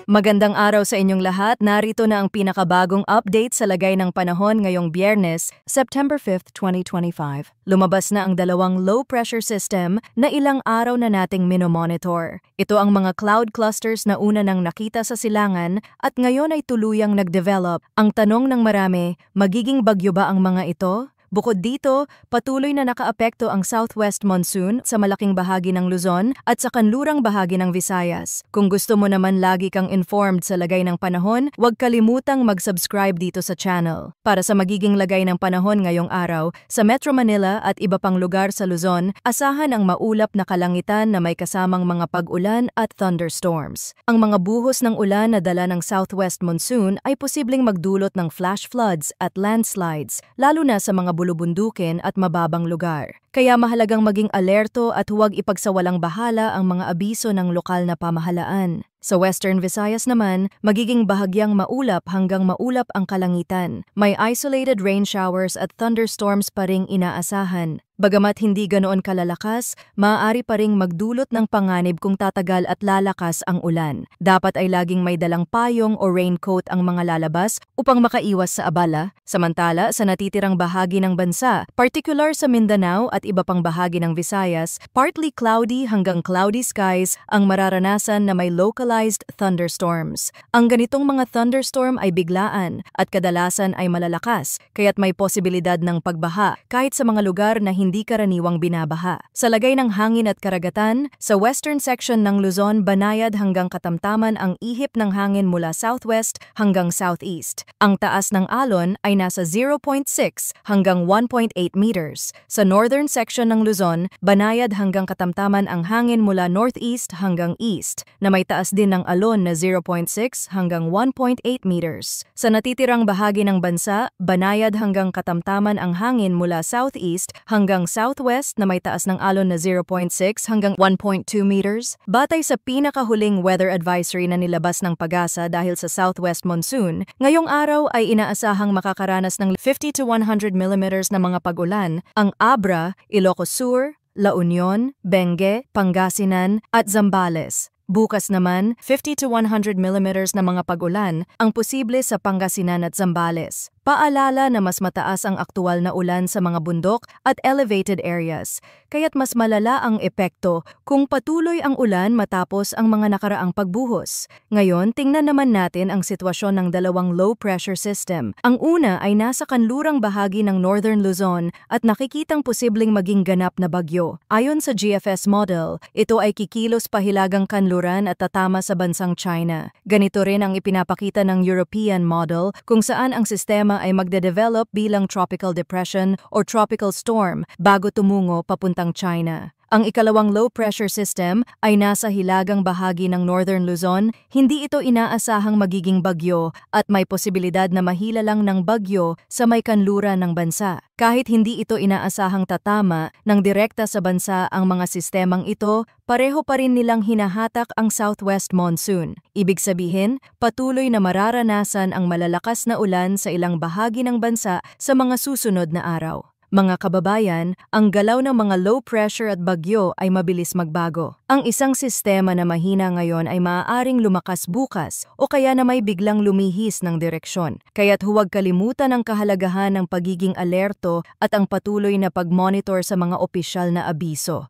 Magandang araw sa inyong lahat. Narito na ang pinakabagong update sa lagay ng panahon ngayong Biyernes, September 5, 2025. Lumabas na ang dalawang low-pressure system na ilang araw na nating minomonitor. Ito ang mga cloud clusters na una nang nakita sa silangan at ngayon ay tuluyang nagdevelop. Ang tanong ng marami, magiging bagyo ba ang mga ito? Bukod dito, patuloy na nakaapekto ang southwest monsoon sa malaking bahagi ng Luzon at sa kanlurang bahagi ng Visayas. Kung gusto mo naman lagi kang informed sa lagay ng panahon, huwag kalimutang mag-subscribe dito sa channel. Para sa magiging lagay ng panahon ngayong araw, sa Metro Manila at iba pang lugar sa Luzon, asahan ang maulap na kalangitan na may kasamang mga pag-ulan at thunderstorms. Ang mga buhos ng ulan na dala ng southwest monsoon ay posibleng magdulot ng flash floods at landslides, lalo na sa mga bulubundukin at mababang lugar. Kaya mahalagang maging alerto at huwag ipagsawalang bahala ang mga abiso ng lokal na pamahalaan. Sa Western Visayas naman, magiging bahagyang maulap hanggang maulap ang kalangitan. May isolated rain showers at thunderstorms pa ring inaasahan. Bagamat hindi ganoon kalalakas, maaari pa ring magdulot ng panganib kung tatagal at lalakas ang ulan. Dapat ay laging may dalang payong o raincoat ang mga lalabas upang makaiwas sa abala. Samantala, sa natitirang bahagi ng bansa, particular sa Mindanao at iba pang bahagi ng Visayas, partly cloudy hanggang cloudy skies ang mararanasan na may localized thunderstorms. Ang ganitong mga thunderstorm ay biglaan at kadalasan ay malalakas, kaya't may posibilidad ng pagbaha kahit sa mga lugar na hindi karaniwang binabaha. Sa lagay ng hangin at karagatan, sa western section ng Luzon, banayad hanggang katamtaman ang ihip ng hangin mula southwest hanggang southeast. Ang taas ng alon ay nasa 0.6 hanggang 1.8 meters. Sa northern section ng Luzon, banayad hanggang katamtaman ang hangin mula northeast hanggang east, na may taas din ng alon na 0.6 hanggang 1.8 meters. Sa natitirang bahagi ng bansa, banayad hanggang katamtaman ang hangin mula southeast hanggang southwest na may taas ng alon na 0.6 hanggang 1.2 meters. Batay sa pinakahuling weather advisory na nilabas ng PAGASA dahil sa southwest monsoon, ngayong araw ay inaasahang makakaranas ng 50 to 100 millimeters na mga pag-ulan ang Abra, Ilocos Sur, La Union, Bengue, Pangasinan at Zambales. Bukas naman, 50 to 100 millimeters na mga pag-ulan ang posible sa Pangasinan at Zambales. Paalala na mas mataas ang aktual na ulan sa mga bundok at elevated areas, kaya't mas malala ang epekto kung patuloy ang ulan matapos ang mga nakaraang pagbuhos. Ngayon, tingnan naman natin ang sitwasyon ng dalawang low-pressure system. Ang una ay nasa kanlurang bahagi ng Northern Luzon at nakikitang posibleng maging ganap na bagyo. Ayon sa GFS model, ito ay kikilos pahilagang kanluran at tatama sa bansang China. Ganito rin ang ipinapakita ng European model kung saan ang sistema ay magde-develop bilang tropical depression or tropical storm bago tumungo papuntang China. Ang ikalawang low-pressure system ay nasa hilagang bahagi ng Northern Luzon, hindi ito inaasahang magiging bagyo at may posibilidad na mahila lang ng bagyo sa may kanluran ng bansa. Kahit hindi ito inaasahang tatama ng direkta sa bansa ang mga sistemang ito, pareho pa rin nilang hinahatak ang southwest monsoon. Ibig sabihin, patuloy na mararanasan ang malalakas na ulan sa ilang bahagi ng bansa sa mga susunod na araw. Mga kababayan, ang galaw ng mga low pressure at bagyo ay mabilis magbago. Ang isang sistema na mahina ngayon ay maaaring lumakas bukas o kaya na may biglang lumihis ng direksyon. Kaya't huwag kalimutan ang kahalagahan ng pagiging alerto at ang patuloy na pag-monitor sa mga opisyal na abiso.